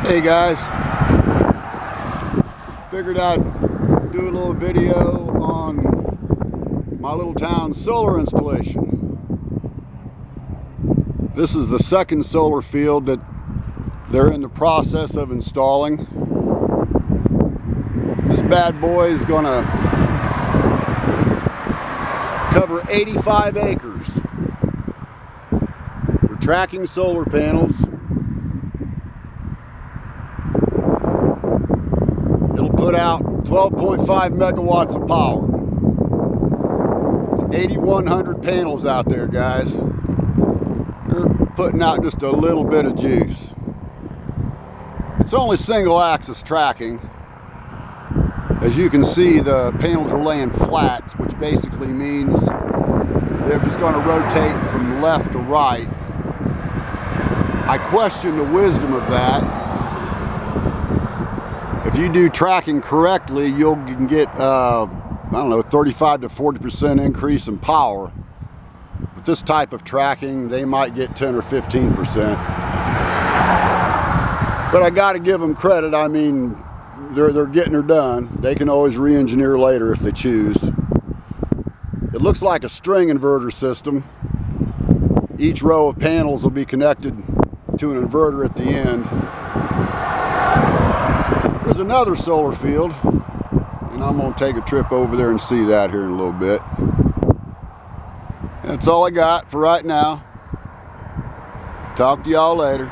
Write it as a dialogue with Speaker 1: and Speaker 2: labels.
Speaker 1: Hey guys, figured I'd do a little video on my little town solar installation. This is the second solar field that they're in the process of installing. This bad boy is gonna cover 85 acres. We're tracking solar panels. It'll put out 12.5 megawatts of power. It's 8,100 panels out there, guys. They're putting out just a little bit of juice. It's only single axis tracking. As you can see, the panels are laying flat, which basically means they're just going to rotate from left to right. I question the wisdom of that. If you do tracking correctly, you can get, I don't know, 35 to 40% increase in power. With this type of tracking, they might get 10 or 15%. But I got to give them credit. I mean, they're getting her done. They can always re-engineer later if they choose. It looks like a string inverter system. Each row of panels will be connected to an inverter at the end. There's another solar field, and I'm going to take a trip over there and see that here in a little bit. That's all I got for right now. Talk to y'all later.